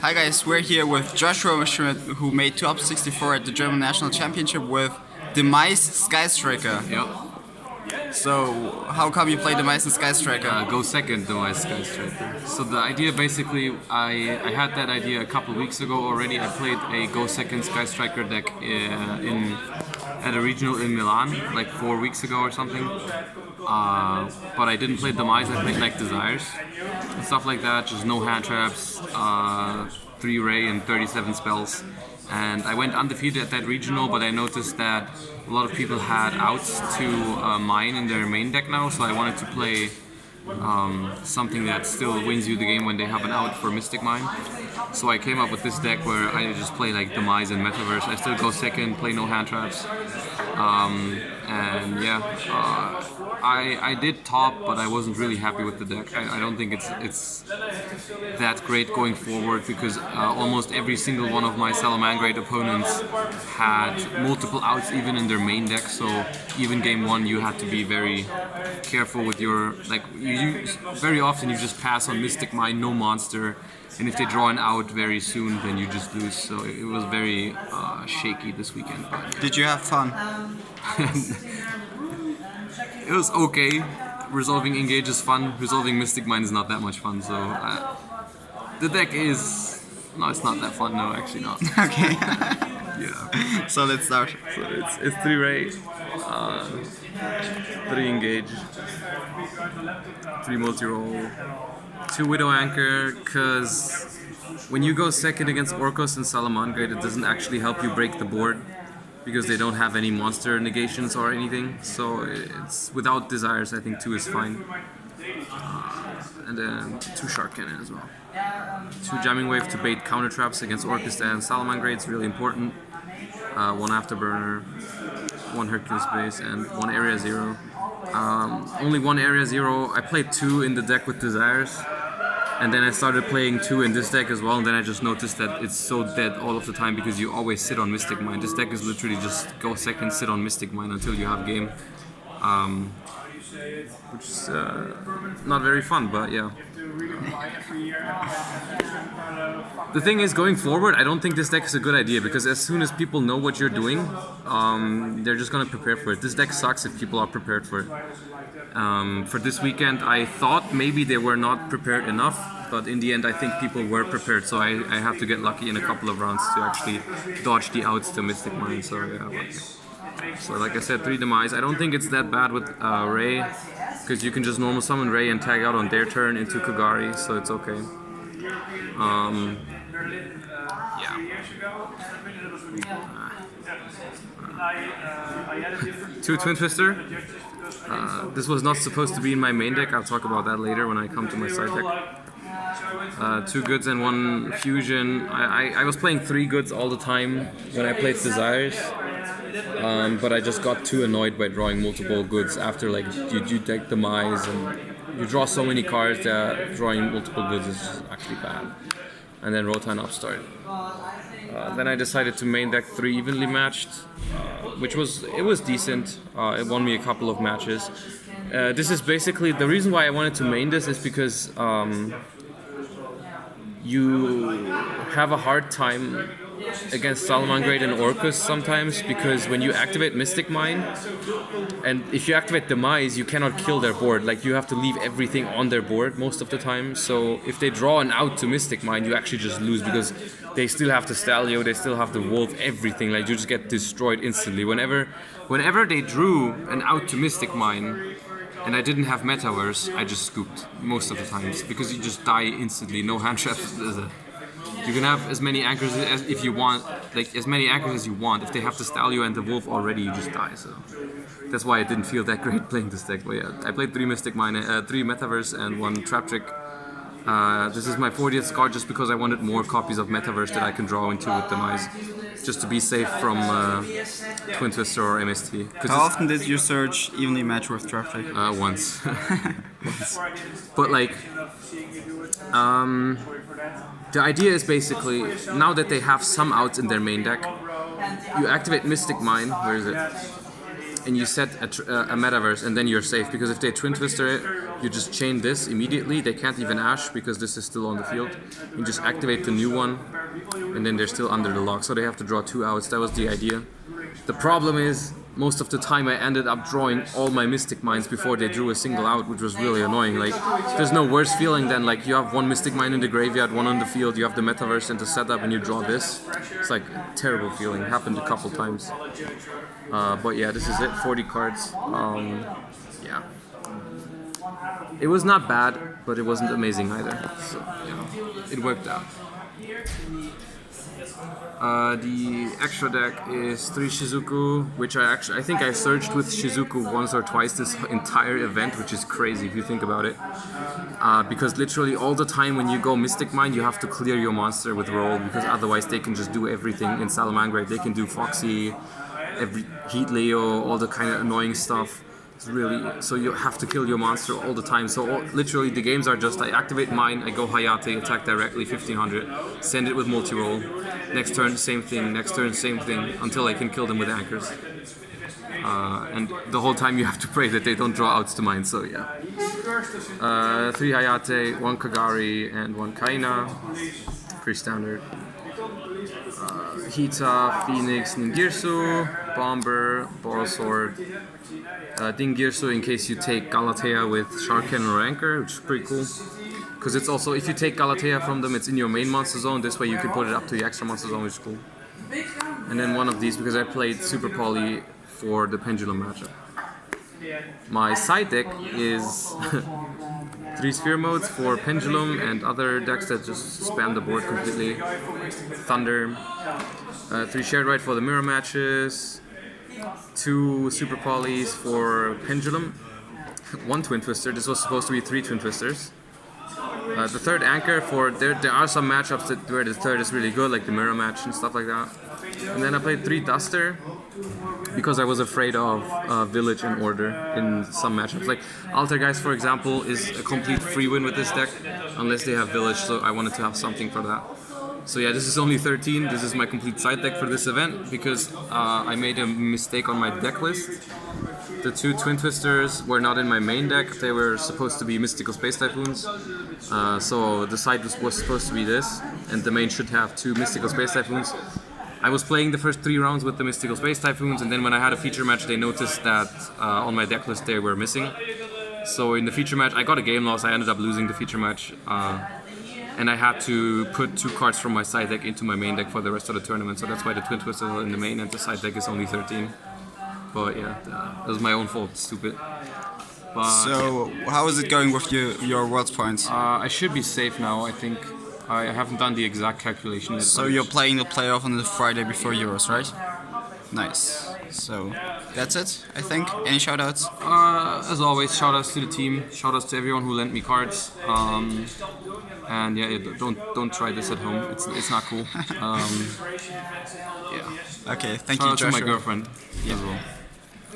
Hi guys, we're here with Joshua Schmidt, who made top 64 at the German National Championship with Demise Sky Striker. Yep. So, how come you play Demise and Sky Striker? Go second, though, as Sky Striker. So the idea basically, I had that idea a couple weeks ago already. I played a Go second Sky Striker deck at a regional in Milan, like 4 weeks ago or something. But I didn't play Demise, I played like Desires and stuff like that, just no hand traps, 3 Ray and 37 spells. And I went undefeated at that regional, but I noticed that a lot of people had outs to mine in their main deck now, so I wanted to play something that still wins you the game when they have an out for Mystic Mine. So I came up with this deck where I just play like Demise and Metaverse. I still go second, play no hand traps. And yeah, I did top, but I wasn't really happy with the deck. I don't think it's that great going forward because almost every single one of my Salamangreat opponents had multiple outs even in their main deck. So even game one, you had to be very careful with your very often you just pass on Mystic Mine, no monster. And if they draw an out very soon, then you just lose. So it was very shaky this weekend. But Did you have fun? it was okay. Resolving Engage is fun. Resolving Mystic Mine is not that much fun. So the deck is... No, it's not that fun. No, actually not. Okay. Yeah. So let's start. So it's 3 Ray, 3 Engage, 3 multi-roll, 2 Widow Anchor, because when you go second against Orcos and Salamangreat, it doesn't actually help you break the board because they don't have any monster negations or anything. So it's without Desires, I think 2 is fine. And then 2 Shark Cannon as well. 2 Jamming Wave to bait counter traps against Orcus and Salamangreat, it's really important. 1 Afterburner, 1 Hercules base, and 1 Area 0. Only 1 Area 0. I played 2 in the deck with Desires, and then I started playing 2 in this deck as well, and then I just noticed that it's so dead all of the time because you always sit on Mystic Mine. This deck is literally just go second, sit on Mystic Mine until you have game. Which is not very fun, but yeah. The thing is, going forward, I don't think this deck is a good idea because as soon as people know what you're doing, they're just gonna prepare for it. This deck sucks if people are prepared for it. For this weekend, I thought maybe they were not prepared enough, but in the end, I think people were prepared. So I have to get lucky in a couple of rounds to actually dodge the outs to Mystic Mine. So yeah. So like I said, 3 Demise. I don't think it's that bad with Ray, because you can just normal summon Ray and tag out on their turn into Kagari, so it's okay. Yeah. 2 Twin Twister. This was not supposed to be in my main deck. I'll talk about that later when I come to my side deck. 2 goods and 1 fusion. I was playing 3 goods all the time when I played Desires. But I just got too annoyed by drawing multiple goods after like you take Demise and you draw so many cards that drawing multiple goods is just actually bad. And then Rotan Upstart. Then I decided to main deck 3 evenly matched, which was decent. It won me a couple of matches. This is basically the reason why I wanted to main this is because you have a hard time against Salamangreat and Orcus sometimes because when you activate Mystic Mine and if you activate Demise, you cannot kill their board. Like you have to leave everything on their board most of the time. So if they draw an out to Mystic Mine, you actually just lose because they still have the Stalio, they still have the Wolf, everything. Like you just get destroyed instantly. Whenever they drew an out to Mystic Mine and I didn't have Metaverse, I just scooped most of the times because you just die instantly. No hand traps. You can have as many anchors as if you want, like as many anchors as you want. If they have the Stalio and the Wolf already, you just die. So that's why it didn't feel that great playing this deck. But yeah, I played 3 Mystic Mine, 3 Metaverse, and 1 Trap Trick. This is my 40th card just because I wanted more copies of Metaverse that I can draw into with Demise, just to be safe from Twin Twister or MST. How often did you search evenly match with Traffic? Once. Once. But like, the idea is basically, now that they have some outs in their main deck, you activate Mystic Mine, where is it? and you set a metaverse, and then you're safe. Because if they twin twister it, you just chain this immediately. They can't even ash because this is still on the field. You just activate the new one, and then they're still under the lock. So they have to draw 2 outs. That was the idea. The problem is, most of the time I ended up drawing all my Mystic Mines before they drew a single out, which was really annoying. Like, there's no worse feeling than like you have one Mystic Mine in the graveyard, one on the field, you have the metaverse in the setup, and you draw this. It's like a terrible feeling. It happened a couple times. But yeah, this is it. 40 cards. Yeah. It was not bad, but it wasn't amazing either. So yeah, it worked out. The extra deck is 3 Shizuku, which I think I searched with Shizuku once or twice this entire event, which is crazy if you think about it. Because literally all the time when you go Mystic Mine, you have to clear your monster with roll, because otherwise they can just do everything in Salamangreat. They can do Foxy, every Heat Leo, all the kind of annoying stuff. It's really, so you have to kill your monster all the time. So literally the games are just, I activate mine, I go Hayate, attack directly 1500, send it with multi-roll. Next turn, same thing. Next turn, same thing, until I can kill them with anchors. And the whole time you have to pray that they don't draw outs to mine, so yeah. 3 Hayate, 1 Kagari, and 1 Kaina. Pretty standard. Hita, Phoenix, Ningirsu, Bomber, Boral Sword, Dingirsu in case you take Galatea with Sharken or Anchor, which is pretty cool. Because it's also, if you take Galatea from them, it's in your main monster zone. This way you can put it up to the extra monster zone, which is cool. And then one of these, because I played Super Poly for the Pendulum matchup. My side deck is 3 Sphere modes for Pendulum and other decks that just spam the board completely. Thunder, 3 Shared Ride for the mirror matches, 2 Super Polys for Pendulum, 1 Twin Twister. This was supposed to be 3 Twin Twisters. The third Anchor for, there are some matchups where the third is really good, like the mirror match and stuff like that. And then I played 3 Duster, because I was afraid of Village and Order in some matchups. Like Altergeist, for example, is a complete free win with this deck, unless they have Village, so I wanted to have something for that. So yeah, this is only 13, this is my complete side deck for this event, because I made a mistake on my deck list. The 2 Twin Twisters were not in my main deck, they were supposed to be Mystical Space Typhoons. So the side was supposed to be this, and the main should have 2 Mystical Space Typhoons. I was playing the first 3 rounds with the Mystical Space Typhoons, and then when I had a feature match, they noticed that on my deck list they were missing. So in the feature match, I got a game loss, I ended up losing the feature match. And I had to put 2 cards from my side deck into my main deck for the rest of the tournament, so that's why the Twin Twisters are in the main and the side deck is only 13. But yeah, that was my own fault, stupid. But, so, how is it going with your Worlds points? I should be safe now, I think. I haven't done the exact calculation yet. So you're playing the playoff on the Friday before Euros, right? Nice. So that's it, I think. Any shoutouts? As always, shoutouts to the team. Shoutouts to everyone who lent me cards. And yeah, don't try this at home. It's not cool. Yeah. Okay, thank you, Shout out Joshua. to my girlfriend as well.